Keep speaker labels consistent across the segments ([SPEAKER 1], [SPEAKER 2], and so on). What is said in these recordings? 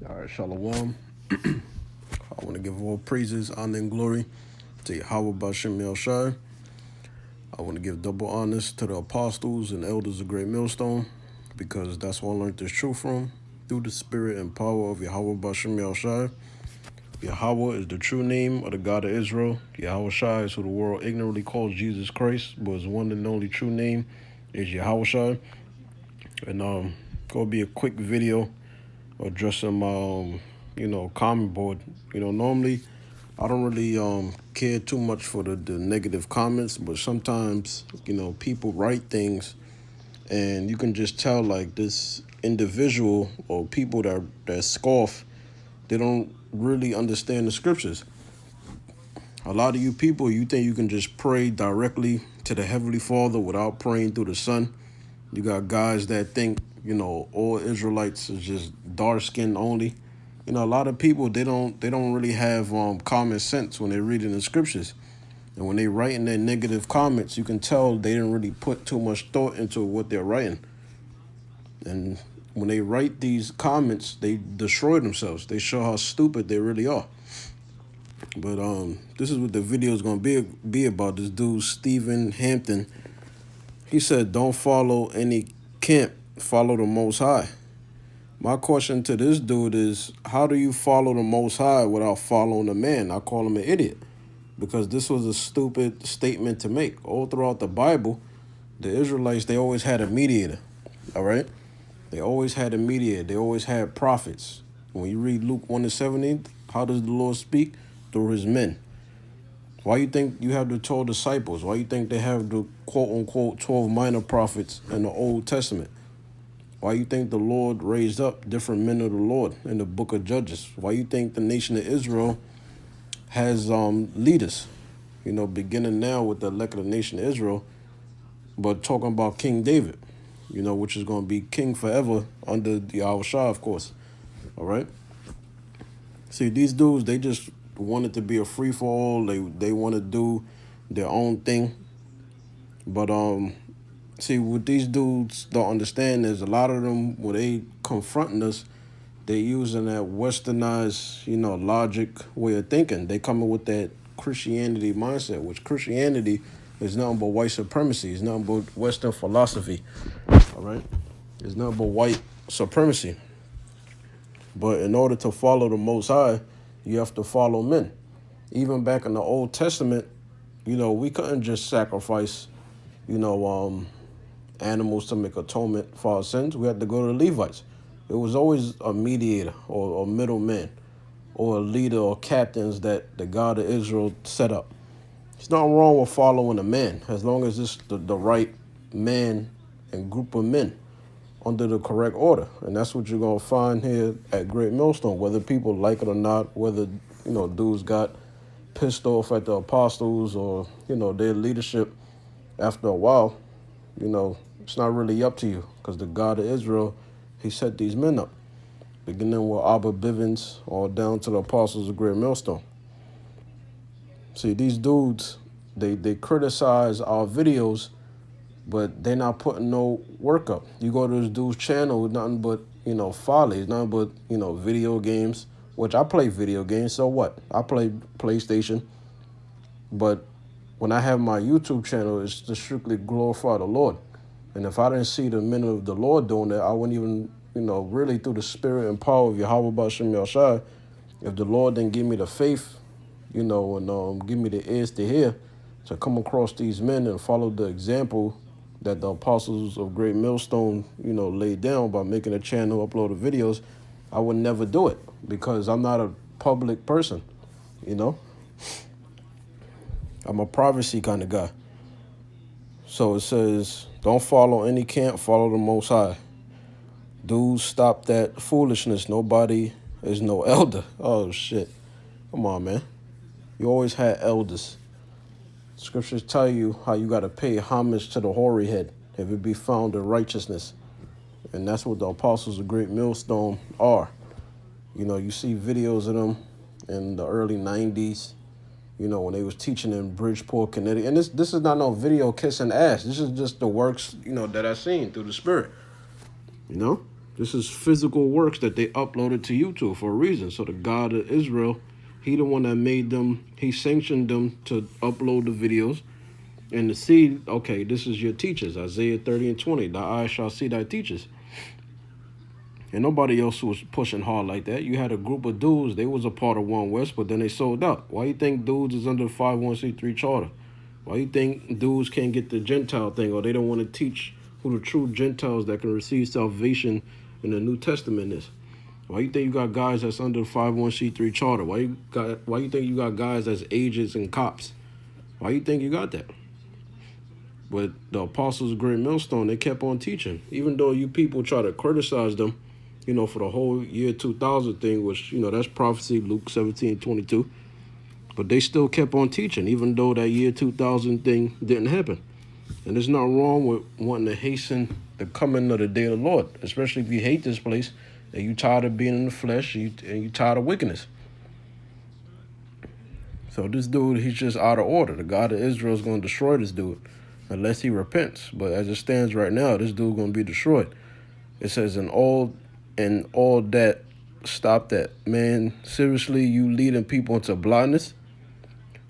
[SPEAKER 1] All right, Shalom. I want to give all praises, honor, and glory to Yahweh Bashem Shai. I want to give double honors to the apostles and elders of Great Millstone, because that's where I learned this truth from, through the spirit and power of Yahweh Bashem Shai. Yahweh is the true name of the God of Israel. Yahweh Shai is who the world ignorantly calls Jesus Christ, but his one and only true name is Yahweh Shai. And gonna be a quick video addressing my comment board. Normally I don't really care too much for the negative comments, but sometimes people write things and you can just tell, like, this individual or people that scoff, they don't really understand the scriptures. A lot of you people, you think you can just pray directly to the Heavenly Father without praying through the Son. You got guys that think all Israelites is just dark skin only. A lot of people, they don't really have common sense when they're reading the scriptures. And when they write in their negative comments, you can tell they didn't really put too much thought into what they're writing. And when they write these comments, they destroy themselves. They show how stupid they really are. But this is what the video is going to be about. This dude, Stephen Hampton, he said, don't follow any camp, follow the Most High. My question to this dude is, how do you follow the Most High without following the man? I call him an idiot, because this was a stupid statement to make. All throughout the Bible, the Israelites, they always had a mediator, all right? They always had a mediator. They always had prophets. When you read Luke 1:17, how does the Lord speak? Through his men. Why you think you have the 12 disciples? Why you think they have the quote-unquote 12 minor prophets in the Old Testament? Why you think the Lord raised up different men of the Lord in the book of Judges? Why you think the nation of Israel has leaders? Beginning now with the elect of the nation of Israel, but talking about King David, which is going to be king forever under the Yahweh Shai, of course. All right? See, these dudes, they just want it to be a free-for-all. They want to do their own thing. But see, what these dudes don't understand is a lot of them, when they confronting us, they using that westernized, logic way of thinking. They coming with that Christianity mindset, which Christianity is nothing but white supremacy. It's nothing but Western philosophy. All right? It's nothing but white supremacy. But in order to follow the Most High, you have to follow men. Even back in the Old Testament, we couldn't just sacrifice, animals to make atonement for our sins. We had to go to the Levites. It was always a mediator or a middleman or a leader or captains that the God of Israel set up. There's nothing wrong with following a man, as long as it's the right man and group of men under the correct order. And that's what you're going to find here at Great Millstone, whether people like it or not, whether, dudes got pissed off at the apostles or, their leadership after a while. It's not really up to you, because the God of Israel, he set these men up, beginning with Abba Bivens all down to the apostles of Great Millstone. See, these dudes, they criticize our videos, but they're not putting no work up. You go to this dude's channel, nothing but, follies, nothing but, video games, which I play video games, so what? I play PlayStation. But when I have my YouTube channel, it's to strictly glorify the Lord. And if I didn't see the men of the Lord doing that, I wouldn't even, really through the spirit and power of Yahweh Bashem Shai, if the Lord didn't give me the faith, and give me the ears to hear, to come across these men and follow the example that the apostles of Great Millstone, laid down by making a channel, upload the videos, I would never do it, because I'm not a public person, I'm a privacy kind of guy. So it says, don't follow any camp, follow the Most High. Dudes, stop that foolishness. Nobody is no elder. Oh, shit. Come on, man. You always had elders. Scriptures tell you how you got to pay homage to the hoary head if it be found in righteousness. And that's what the apostles of Great Millstone are. You see videos of them in the early 90s, when they was teaching in Bridgeport, Connecticut. And this is not no video kissing ass. This is just the works, that I seen through the spirit, This is physical works that they uploaded to YouTube for a reason. So the God of Israel, he the one that made them, he sanctioned them to upload the videos and to see, okay, this is your teachers. Isaiah 30 and 20, thy eyes shall see thy teachers. And nobody else was pushing hard like that. You had a group of dudes, they was a part of One West, but then they sold out. Why you think dudes is under the 501c3 charter? Why you think dudes can't get the Gentile thing, or they don't want to teach who the true Gentiles that can receive salvation in the New Testament is? Why you think you got guys that's under the 501c3 charter? Why you think you got guys that's agents and cops? Why you think you got that? But the apostles of Great Millstone, they kept on teaching. Even though you people try to criticize them, for the whole year 2000 thing, which, that's prophecy, Luke 17:22. But they still kept on teaching, even though that year 2000 thing didn't happen. And there's not wrong with wanting to hasten the coming of the day of the Lord, especially if you hate this place and you tired of being in the flesh and you tired of wickedness. So this dude, he's just out of order. The God of Israel is going to destroy this dude unless he repents. But as it stands right now, this dude going to be destroyed. It says, in all that, stop that. Man, seriously, you leading people into blindness?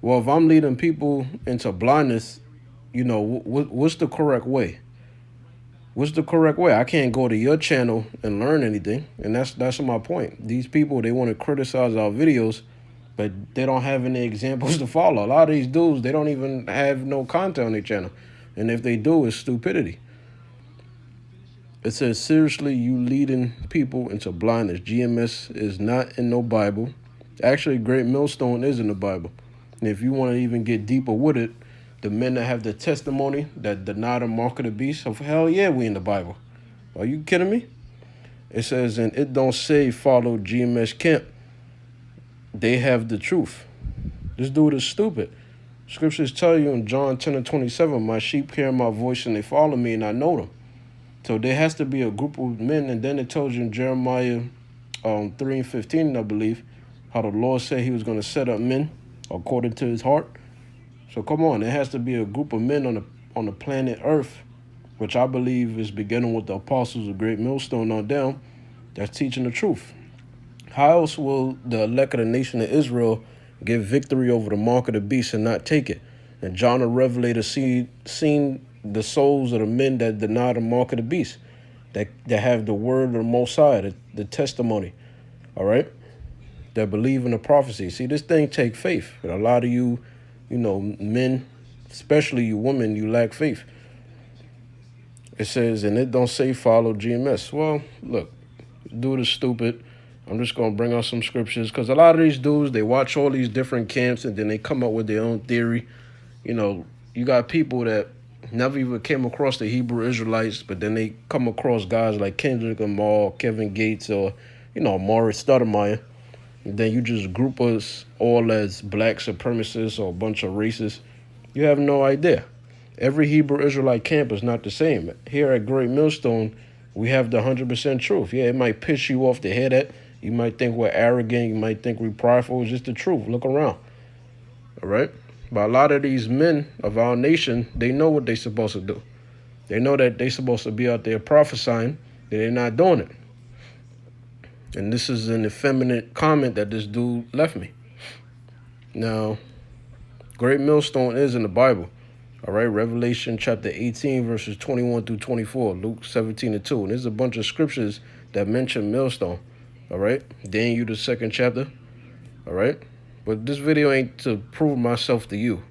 [SPEAKER 1] Well, if I'm leading people into blindness, what's the correct way? What's the correct way? I can't go to your channel and learn anything. And that's my point. These people, they want to criticize our videos, but they don't have any examples to follow. A lot of these dudes, they don't even have no content on their channel. And if they do, it's stupidity. It says, seriously, you leading people into blindness. GMS is not in no Bible. Actually, Great Millstone is in the Bible. And if you want to even get deeper with it, the men that have the testimony that deny the mark of the beast, of hell yeah, we in the Bible. Are you kidding me? It says, and it don't say follow GMS camp. They have the truth. This dude is stupid. Scriptures tell you in John 10 and 27, my sheep hear my voice and they follow me and I know them. So there has to be a group of men. And then it tells you in Jeremiah 3 and 15, I believe, how the Lord said he was going to set up men according to his heart. So come on, there has to be a group of men on the planet Earth, which I believe is beginning with the apostles of Great Millstone on down, that's teaching the truth. How else will the elect of the nation of Israel get victory over the mark of the beast and not take it? And John the Revelator seen the souls of the men that deny the mark of the beast, that have the word of the Most High, the testimony, all right, that believe in the prophecy. See, this thing take faith. And a lot of you, men, especially you women, you lack faith. It says, and it don't say follow GMS. Well, look, dude is stupid. I'm just going to bring out some scriptures because a lot of these dudes, they watch all these different camps and then they come up with their own theory. You got people that never even came across the Hebrew Israelites, but then they come across guys like Kendrick Lamar, Kevin Gates, or, Morris Stoudemire. And then you just group us all as black supremacists or a bunch of racists. You have no idea. Every Hebrew Israelite camp is not the same. Here at Great Millstone, we have the 100% truth. Yeah, it might piss you off to hear that. You might think we're arrogant. You might think we're prideful. It's just the truth. Look around. All right? But a lot of these men of our nation, they know what they're supposed to do. They know that they're supposed to be out there prophesying, that they're not doing it. And this is an effeminate comment that this dude left me. Now, Great Millstone is in the Bible. All right, Revelation chapter 18, verses 21 through 24, Luke 17 and 2. And there's a bunch of scriptures that mention millstone. All right, Daniel, the 2nd chapter. All right, but this video ain't to prove myself to you.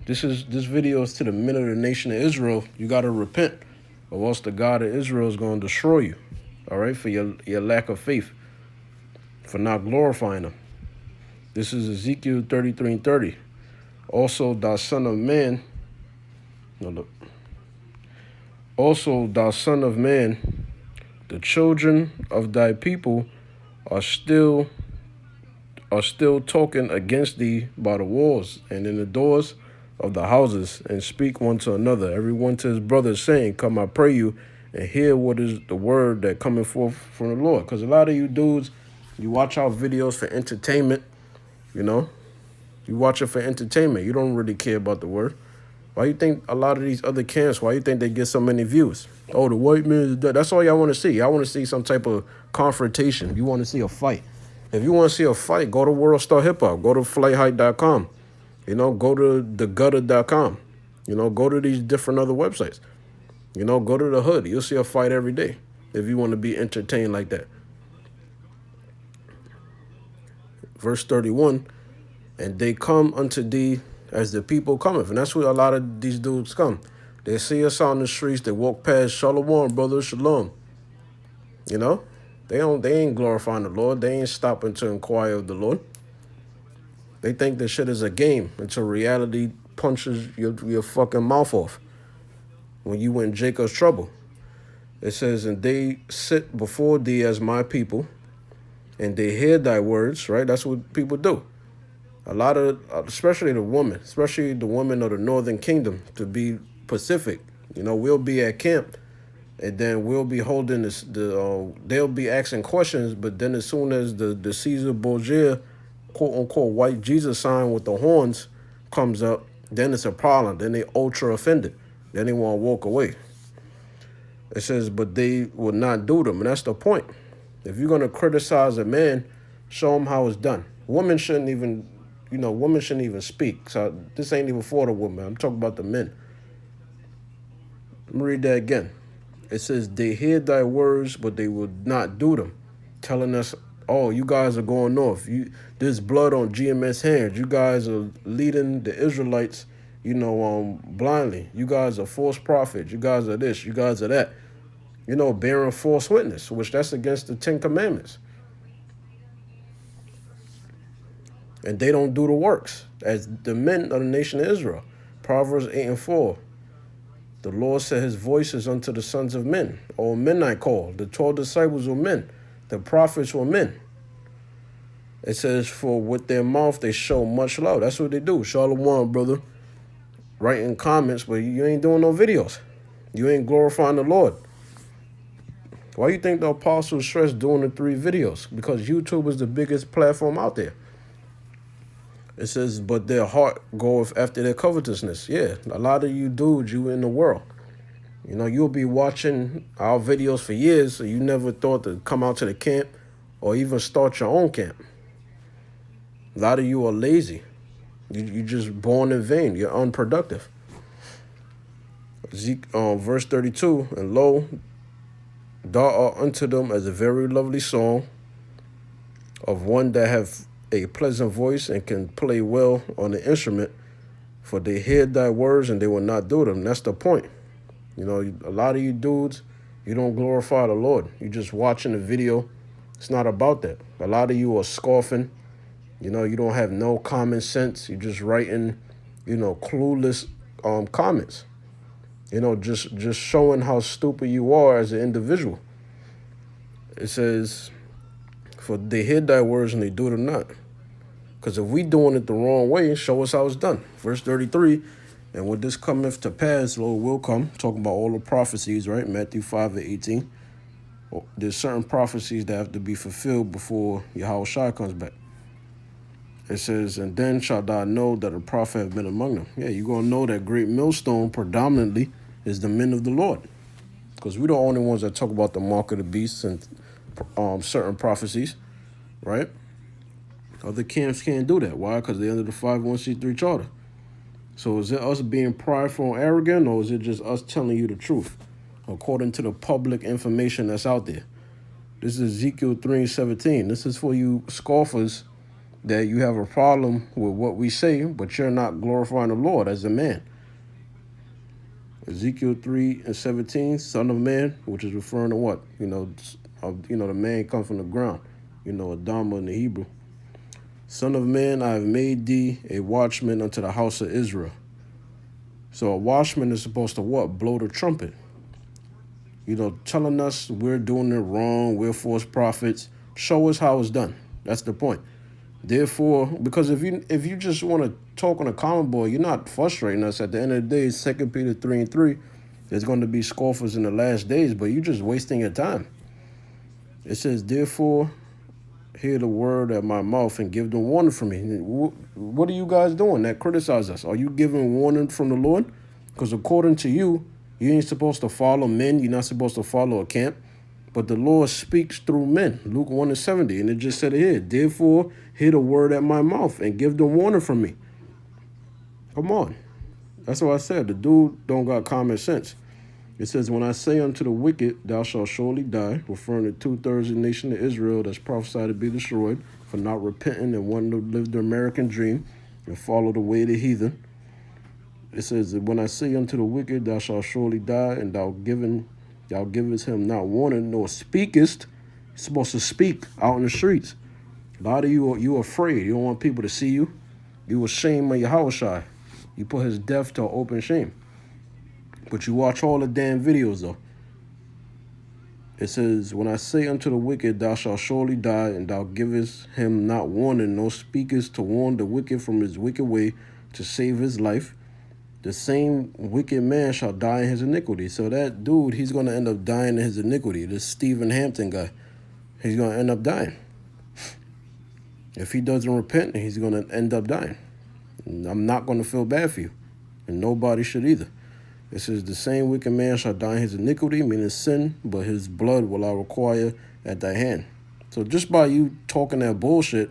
[SPEAKER 1] This video is to the men of the nation of Israel. You got to repent, or else the God of Israel is going to destroy you. All right, for your lack of faith, for not glorifying him. This is Ezekiel 33 and 30. Also, thou son of man, also thou son of man, the children of thy people are still talking against thee by the walls and in the doors of the houses, and speak one to another, every one to his brother, saying, come, I pray you, and hear what is the word that coming forth from the Lord. Because a lot of you dudes, you watch our videos for entertainment, You watch it for entertainment. You don't really care about the word. Why you think a lot of these other camps, why you think they get so many views? Oh, the white man is dead. That's all y'all want to see. Y'all want to see some type of confrontation. You want to see a fight. If you want to see a fight, go to World Star Hip Hop. Go to flighthike.com. You know, go to thegutter.com. You know, go to these different other websites. You know, go to the hood. You'll see a fight every day if you want to be entertained like that. Verse 31, and they come unto thee as the people cometh. And that's where a lot of these dudes come. They see us out in the streets. They walk past, shalom, brother, shalom. You know, they ain't glorifying the Lord. They ain't stopping to inquire of the Lord. They think this shit is a game until reality punches your fucking mouth off. When you in Jacob's trouble. It says, and they sit before thee as my people, and they hear thy words, right? That's what people do. A lot of, especially the women of the northern kingdom, to be Pacific. You know, we'll be at camp, and then we'll be holding this. They'll be asking questions, but then as soon as the Caesar Borgia, quote unquote, white Jesus sign with the horns comes up, then it's a problem. Then they ultra offended. Then they want to walk away. It says, but they will not do them, and that's the point. If you're gonna criticize a man, show him how it's done. Women shouldn't even speak. So this ain't even for the women. I'm talking about the men. Let me read that again. It says, they hear thy words, but they will not do them. Telling us, oh, you guys are going north. There's blood on GMS hands. You guys are leading the Israelites, blindly. You guys are false prophets. You guys are this. You guys are that. Bearing false witness, which that's against the 10 Commandments. And they don't do the works as the men of the nation of Israel. Proverbs 8:4. The Lord said his voice is unto the sons of men. All men I call. The 12 disciples were men. The prophets were men. It says, for with their mouth they show much love. That's what they do. Shalom, brother. Writing comments, but you ain't doing no videos. You ain't glorifying the Lord. Why do you think the apostles stressed doing the 3 videos? Because YouTube is the biggest platform out there. It says, but their heart goeth after their covetousness. Yeah, a lot of you dudes, you in the world. You'll be watching our videos for years, so you never thought to come out to the camp or even start your own camp. A lot of you are lazy. You just born in vain. You're unproductive. Verse 32, and lo, thou art unto them as a very lovely song of one that have a pleasant voice and can play well on the instrument, for they hear thy words and they will not do them. That's the point. A lot of you dudes, you don't glorify the Lord. You just watching the video. It's not about that. A lot of you are scoffing. You don't have no common sense. You're just writing, clueless comments. Just showing how stupid you are as an individual. It says, for they hear thy words and they do them not. Because if we doing it the wrong way, show us how it's done. Verse 33, and when this cometh to pass, Lord will come. Talking about all the prophecies, right? Matthew 5:18. There's certain prophecies that have to be fulfilled before Yahushua comes back. It says, and then shalt thou know that a prophet have been among them. Yeah, you're going to know that great millstone predominantly is the men of the Lord. Because we're the only ones that talk about the mark of the beast and certain prophecies, right? Other camps can't do that. Why? Because they're under the 501c3 charter. So is it us being prideful and arrogant, or is it just us telling you the truth according to the public information that's out there? This is Ezekiel 3:17. This is for you scoffers that you have a problem with what we say, but you're not glorifying the Lord as a man. Ezekiel 3:17, son of man, which is referring to what? The man come from the ground. Adama in the Hebrew. Son of man, I have made thee a watchman unto the house of Israel. So a watchman is supposed to what? Blow the trumpet. Telling us we're doing it wrong, we're false prophets. Show us how it's done. That's the point. Therefore, because if you just want to talk on a common boy, you're not frustrating us. At the end of the day, 2 Peter 3:3, there's going to be scoffers in the last days, but you're just wasting your time. It says, therefore, hear the word at my mouth and give them warning from me. What are you guys doing that criticize us? Are you giving warning from the Lord? Because according to you, you ain't supposed to follow men. You're not supposed to follow a camp. But the Lord speaks through men. Luke 1:70. And it just said it here. Therefore, hear the word at my mouth and give the warning from me. Come on. That's what I said. The dude don't got common sense. It says, when I say unto the wicked, thou shalt surely die, referring to 2/3 of the nation of Israel that's prophesied to be destroyed for not repenting and wanting to live the American dream and follow the way of the heathen. It says, when I say unto the wicked, thou shalt surely die, and thou givest him not warning, nor speakest. You're supposed to speak out in the streets. A lot of you afraid. You don't want people to see you. You ashamed of Yahushua. You put his death to open shame. But you watch all the damn videos, though. It says, when I say unto the wicked, thou shalt surely die, and thou givest him not warning, nor speakest to warn the wicked from his wicked way to save his life, the same wicked man shall die in his iniquity. So that dude, he's going to end up dying in his iniquity. This Stephen Hampton guy, he's going to end up dying. If he doesn't repent, he's going to end up dying. And I'm not going to feel bad for you. And nobody should either. It says, the same wicked man shall die in his iniquity, meaning sin, but his blood will I require at thy hand. So just by you talking that bullshit,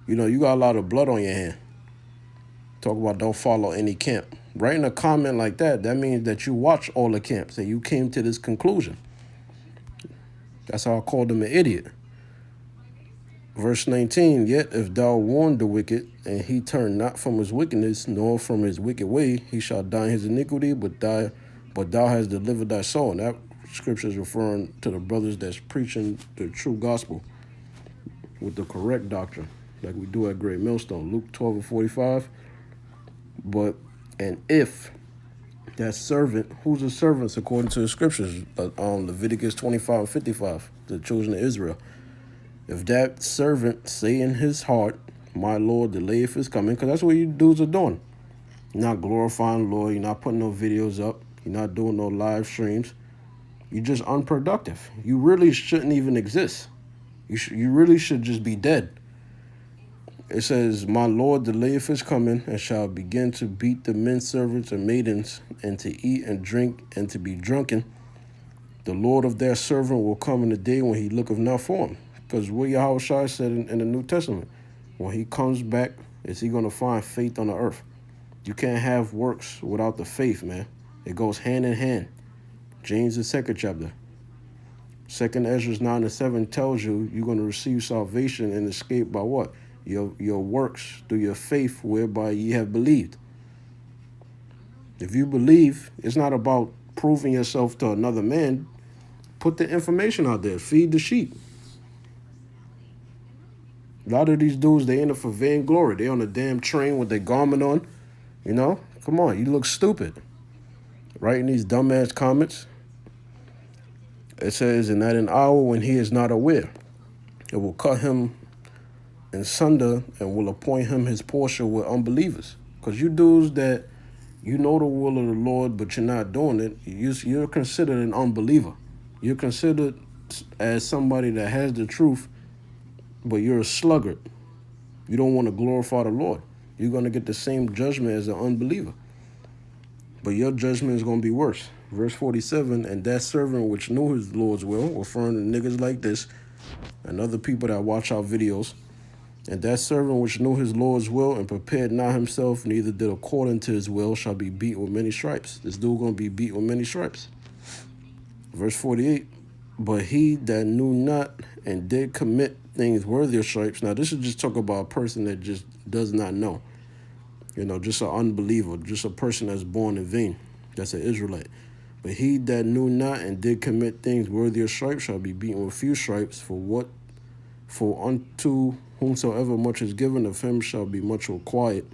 [SPEAKER 1] you know, you got a lot of blood on your hand. Talk about don't follow any camp. Writing a comment like that, that means that you watch all the camps and you came to this conclusion. That's how I called him an idiot. Verse 19, yet if thou warn the wicked, and he turn not from his wickedness, nor from his wicked way, he shall die in his iniquity, but thou hast delivered thy soul. And that scripture is referring to the brothers that's preaching the true gospel with the correct doctrine, like we do at Great Millstone. Luke 12:45. And if that servant, who's the servants according to the scriptures, Leviticus 25:55, the children of Israel. If that servant say in his heart, my Lord, delayeth his coming, because that's what you dudes are doing. You're not glorifying the Lord. You're not putting no videos up. You're not doing no live streams. You're just unproductive. You really shouldn't even exist. You really should just be dead. It says, my Lord delayeth his coming, and shall begin to beat the men servants and maidens, and to eat and drink, and to be drunken. The Lord of their servant will come in the day when he looketh not for him. Because what Yahushua said in the New Testament, when he comes back, is he going to find faith on the earth? You can't have works without the faith, man. It goes hand in hand. James, the 2nd chapter. 2nd Ezra 9:7 tells you you're going to receive salvation and escape by what? Your works through your faith whereby ye have believed. If you believe, it's not about proving yourself to another man. Put the information out there. Feed the sheep. A lot of these dudes, they in it for vainglory. They on a damn train with their garment on. You know? Come on, you look stupid. Writing these dumbass comments. It says, in that an hour when he is not aware, it will cut him in sunder and will appoint him his portion with unbelievers. Because you dudes that you know the will of the Lord, but you're not doing it, you're considered an unbeliever. You're considered as somebody that has the truth, but you're a sluggard. You don't want to glorify the Lord. You're going to get the same judgment as an unbeliever. But your judgment is going to be worse. Verse 47, and that servant which knew his Lord's will, referring to niggas like this and other people that watch our videos, and that servant which knew his Lord's will and prepared not himself, neither did according to his will, shall be beat with many stripes. This dude going to be beat with many stripes. Verse 48, but he that knew not and did commit things worthy of stripes. Now, this is just talk about a person that just does not know. You know, just an unbeliever, just a person that's born in vain. That's an Israelite. But he that knew not and did commit things worthy of stripes shall be beaten with few stripes. For unto whomsoever much is given, of him shall be much required.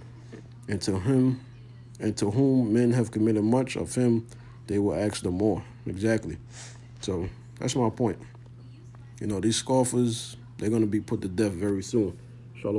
[SPEAKER 1] And to whom men have committed much, of him they will ask the more. Exactly. So that's my point. You know, these scoffers, they're going to be put to death very soon.